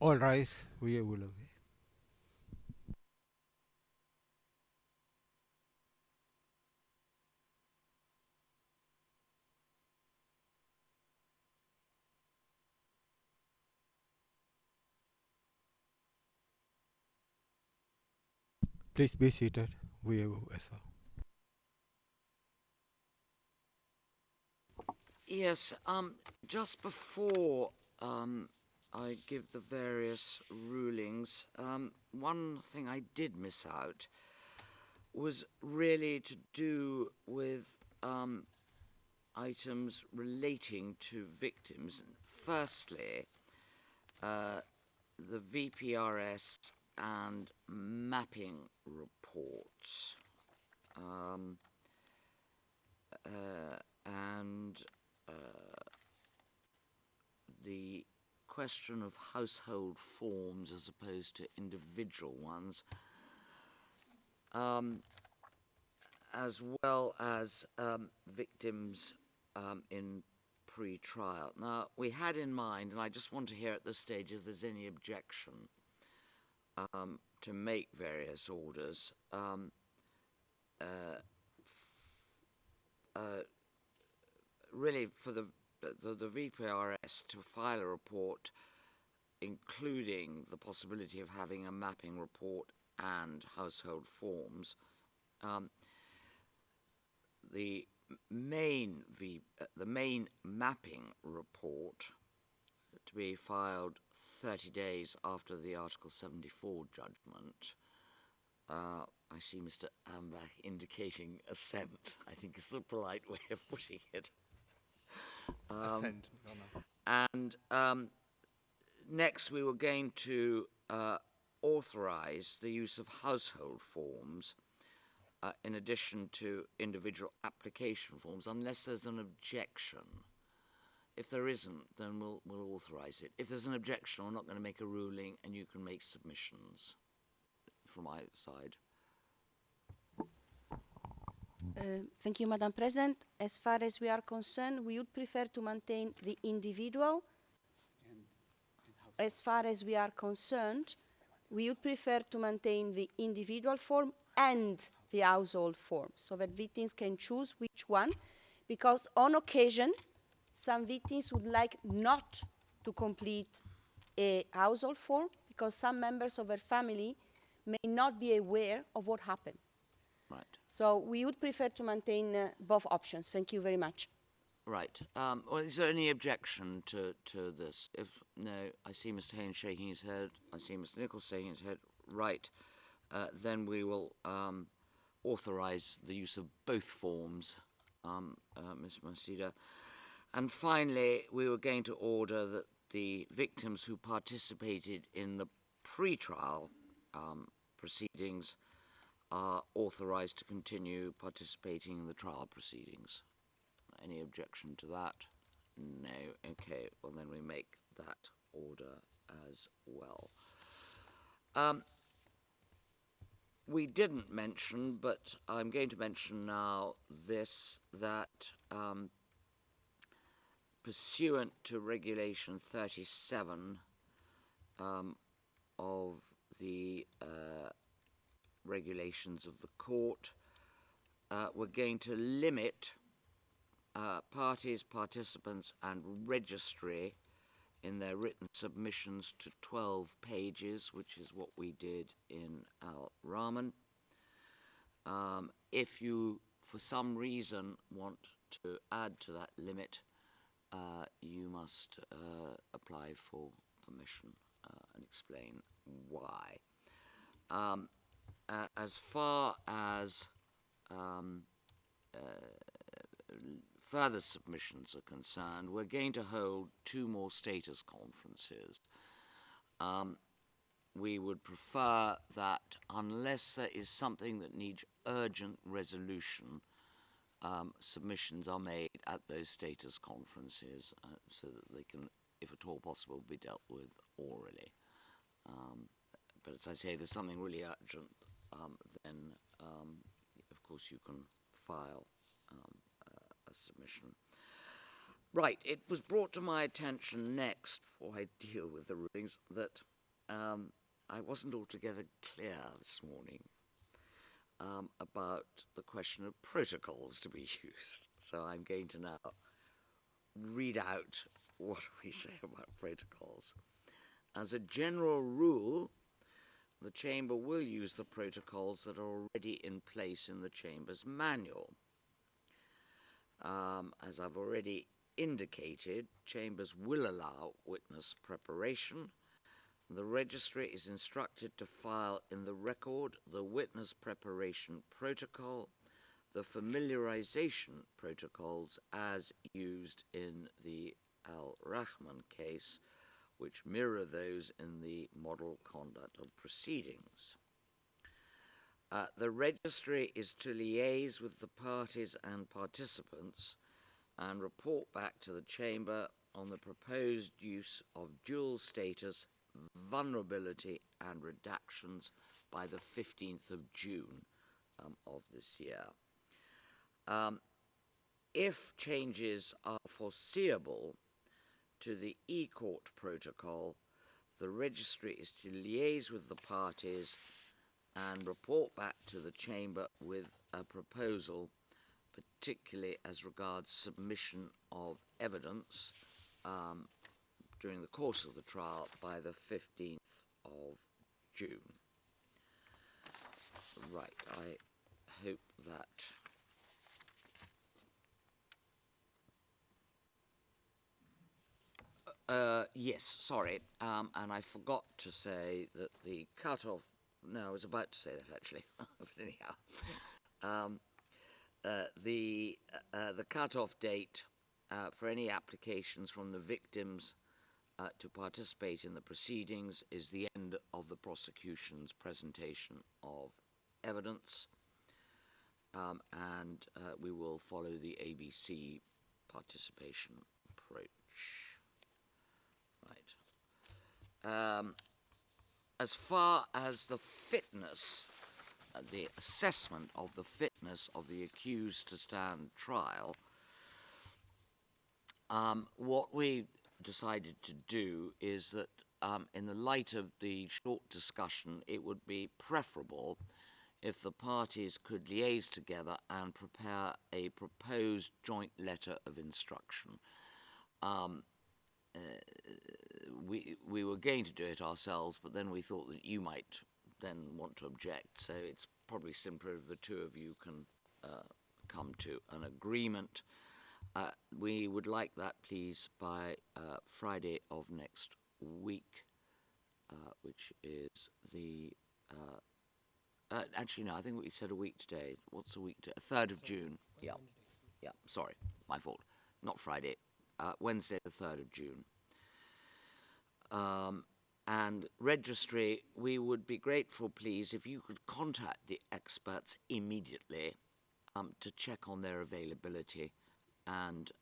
All rise. We will obey. Please be seated. We will as well. Yes, just before I give the various rulings, one thing I did miss out was really to do with items relating to victims. Firstly, the VPRS and mapping reports. Um, and the question of household forms as opposed to individual ones, as well as victims in pre-trial. Now, we had in mind, and I just want to hear at this stage if there's any objection to make various orders. Really, for the VPRS to file a report including the possibility of having a mapping report and household forms. The main mapping report to be filed 30 days after the Article 74 judgment. I see Mr. Ambach indicating assent, I think is the polite way of putting it. Assent. And next we were going to authorize the use of household forms in addition to individual application forms, unless there's an objection. If there isn't, then we'll authorize it. If there's an objection, we're not going to make a ruling, and you can make submissions from my side. Thank you, Madam President. As far as we are concerned, we would prefer to maintain the individual. As far as we are concerned, we would prefer to maintain the individual form and the household form, so that victims can choose which one, because on occasion, some victims would like not to complete a household form because some members of their family may not be aware of what happened. Right. So we would prefer to maintain both options. Thank you very much. Right. Well, is there any objection to this? If no, I see Mr. Haynes shaking his head. I see Mr. Nichols shaking his head. Right. Then we will authorize the use of both forms, Ms. Masida. And finally, we were going to order that the victims who participated in the pre-trial proceedings are authorized to continue participating in the trial proceedings. Any objection to that? No. Okay, well then we make that order as well. We didn't mention, but I'm going to mention now this, that pursuant to Regulation 37 of the regulations of the court, we're going to limit parties, participants, and registry in their written submissions to 12 pages, which is what we did in Al Rahman. If you, for some reason, want to add to that limit, you must apply for permission and explain why. As far as further submissions are concerned, we're going to hold 2 more status conferences. We would prefer that unless there is something that needs urgent resolution, submissions are made at those status conferences so that they can, if at all possible, be dealt with orally. But as I say, if there's something really urgent, then of course you can file a submission. Right, it was brought to my attention next, before I deal with the rulings, that I wasn't altogether clear this morning about the question of protocols to be used. So I'm going to now read out what we say about protocols. As a general rule, the Chamber will use the protocols that are already in place in the Chamber's manual. As I've already indicated, Chambers will allow witness preparation. The registry is instructed to file in the record the witness preparation protocol, the familiarization protocols as used in the Al Rahman case, which mirror those in the model conduct of proceedings. The registry is to liaise with the parties and participants and report back to the Chamber on the proposed use of dual status, vulnerability and redactions by the 15th of June of this year. If changes are foreseeable to the e-court protocol, the registry is to liaise with the parties and report back to the Chamber with a proposal, particularly as regards submission of evidence during the course of the trial by the 15th of June. Right, I hope that yes, sorry, and I forgot to say that the cut-off, no, I was about to say that actually, but anyhow, the cut-off date for any applications from the victims to participate in the proceedings is the end of the prosecution's presentation of evidence, and we will follow the ABC participation approach. Right. As far as the fitness, the assessment of the fitness of the accused to stand trial, what we decided to do is that in the light of the short discussion, it would be preferable if the parties could liaise together and prepare a proposed joint letter of instruction. We were going to do it ourselves, but then we thought that you might then want to object, so it's probably simpler if the two of you can come to an agreement. We would like that, please, by Friday of next week, which is the... actually, no, I think we said a week today. What's a week today? 3rd of June. Yeah. Wednesday. Yeah, sorry, my fault. Not Friday. Wednesday, the 3rd of June. And registry, we would be grateful, please, if you could contact the experts immediately to check on their availability and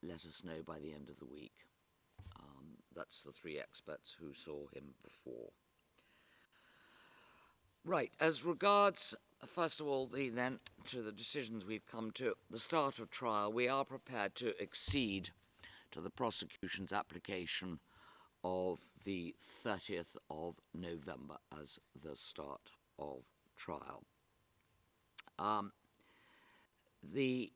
let us know by the end of the week. That's the 3 experts who saw him before. Right, as regards, first of all, then to the decisions we've come to, the start of trial, we are prepared to accede to the prosecution's application of the 30th of November as the start of trial. The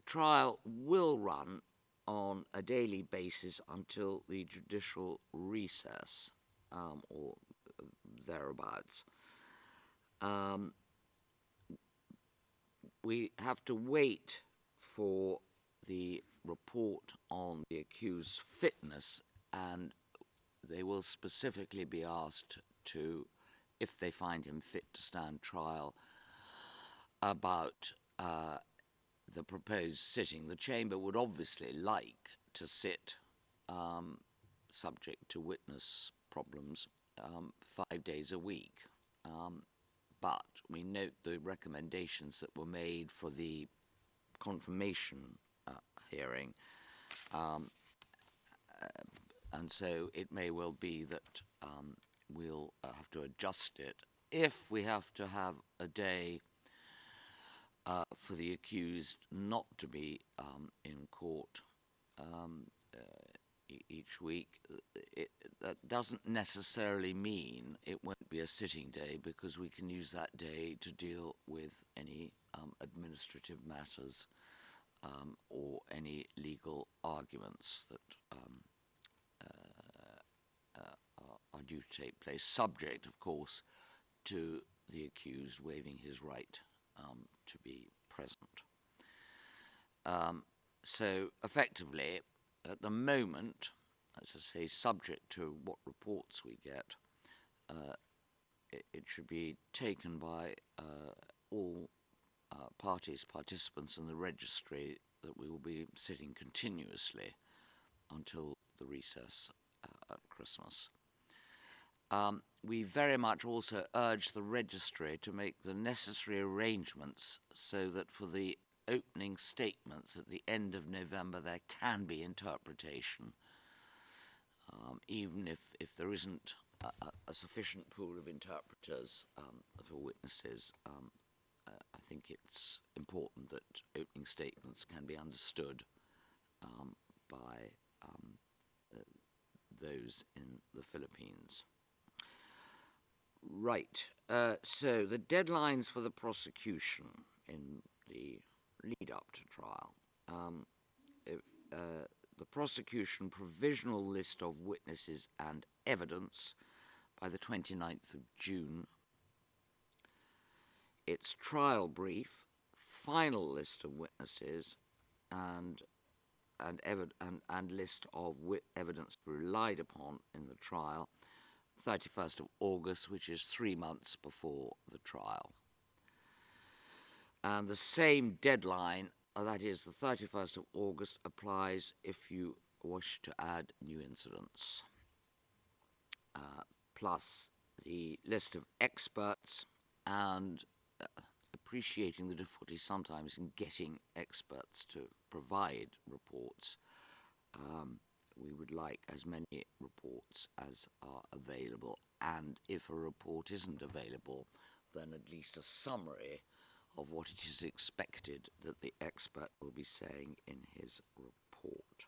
trial will run on a daily basis until the judicial recess, or thereabouts. We have to wait for the report on the accused's fitness, and they will specifically be asked to, if they find him fit to stand trial, about the proposed sitting. The Chamber would obviously like to sit, subject to witness problems, 5 days a week. But we note the recommendations that were made for the confirmation hearing, and so it may well be that we'll have to adjust it. If we have to have a day for the accused not to be in court, each week. That doesn't necessarily mean it won't be a sitting day, because we can use that day to deal with any administrative matters or any legal arguments that are due to take place, subject, of course, to the accused waiving his right to be present. So effectively, at the moment, as I say, subject to what reports we get, it should be taken by all parties, participants in the registry, that we will be sitting continuously until the recess at Christmas. We very much also urge the registry to make the necessary arrangements so that for the opening statements at the end of November there can be interpretation, even if there isn't a sufficient pool of interpreters for witnesses. I think it's important that opening statements can be understood by those in the Philippines. Right, so the deadlines for the prosecution in the lead up to trial. The prosecution provisional list of witnesses and evidence by the 29th of June. Its trial brief, final list of witnesses and list of evidence relied upon in the trial, 31st of August, which is 3 months before the trial. And the same deadline, that is the 31st of August, applies if you wish to add new incidents. Plus the list of experts, and appreciating the difficulty sometimes in getting experts to provide reports. We would like as many reports as are available, and if a report isn't available, then at least a summary of what it is expected that the expert will be saying in his report.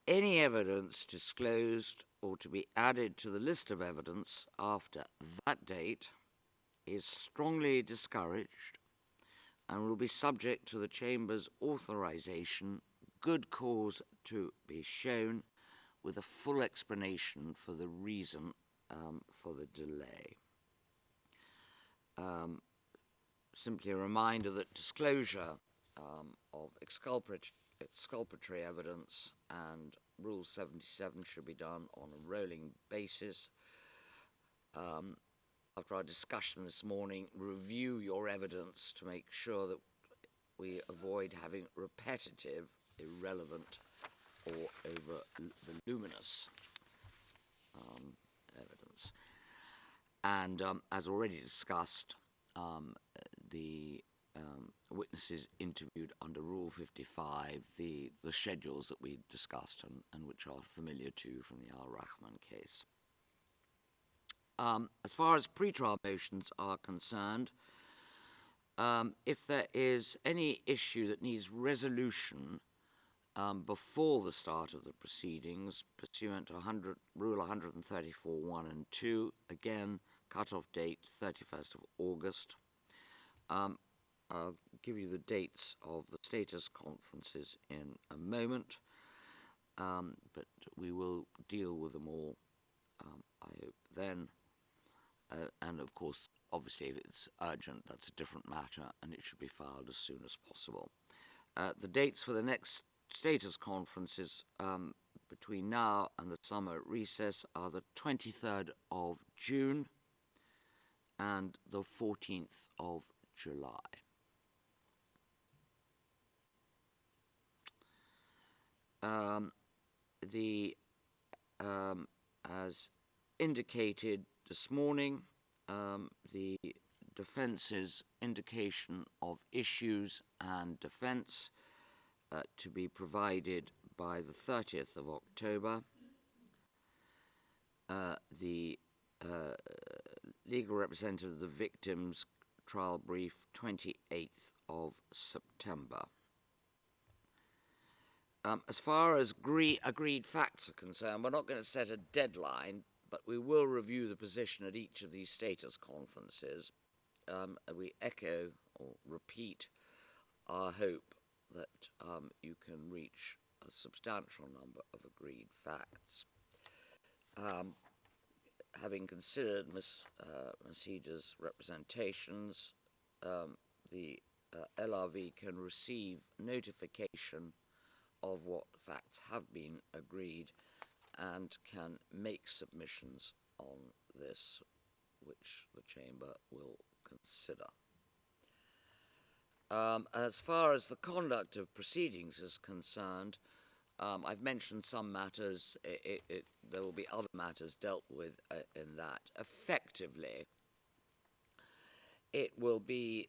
Any evidence disclosed or to be added to the list of evidence after that date is strongly discouraged and will be subject to the Chamber's authorization, good cause to be shown, with a full explanation for the reason for the delay. Simply a reminder that disclosure of exculpatory evidence and Rule 77 should be done on a rolling basis. After our discussion this morning, review your evidence to make sure that we avoid having repetitive, irrelevant, or over voluminous evidence. And as already discussed, the witnesses interviewed under Rule 55, the schedules that we discussed and which are familiar to you from the Al-Rahman case. As far as pretrial motions are concerned, if there is any issue that needs resolution before the start of the proceedings, pursuant to Rule 134, 1 and 2, again, cut-off date 31st of August. I'll give you the dates of the status conferences in a moment, but we will deal with them all, I hope, then. And of course, obviously, if it's urgent, that's a different matter, and it should be filed as soon as possible. The dates for the next status conferences between now and the summer recess are the 23rd of June and the 14th of July. As indicated this morning, the defence's indication of issues and defense to be provided by the 30th of October. The legal representative of the victims' trial brief, 28th of September. As far as agreed facts are concerned, we're not going to set a deadline, but we will review the position at each of these status conferences. We echo or repeat our hope that you can reach a substantial number of agreed facts. Having considered Ms. Masida's representations, the LRV can receive notification of what facts have been agreed and can make submissions on this, which the Chamber will consider. As far as the conduct of proceedings is concerned, I've mentioned some matters. There will be other matters dealt with in that. Effectively, it will be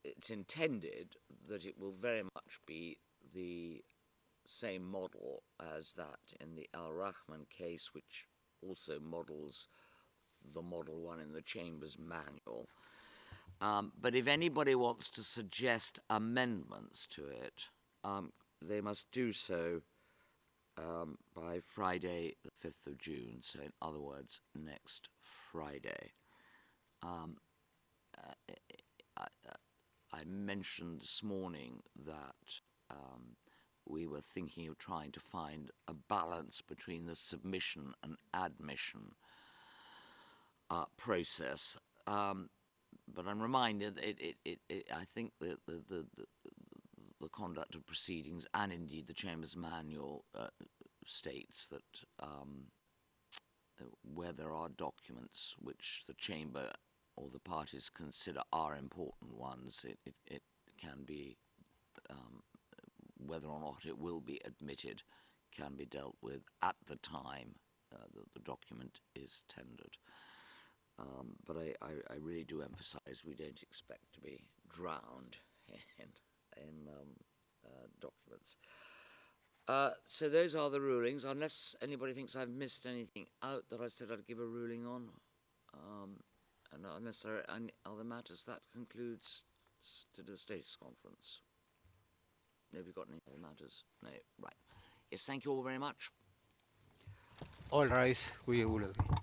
it's intended that it will very much be the same model as that in the Al Rahman case, which also models the Model 1 in the Chamber's manual. But if anybody wants to suggest amendments to it, they must do so by Friday, the 5th of June, so in other words, next Friday. I mentioned this morning that we were thinking of trying to find a balance between the submission and admission process. But I'm reminded I think that the conduct of proceedings and indeed the Chamber's manual states that where there are documents which the Chamber or the parties consider are important ones, it can be, whether or not it will be admitted, can be dealt with at the time that the document is tendered. But I really do emphasize we don't expect to be drowned in documents. So those are the rulings, unless anybody thinks I've missed anything out that I said I'd give a ruling on. And unless there are any other matters, that concludes today's status conference. Have you got any other matters? No, right. Yes, thank you all very much. All rise, we will agree.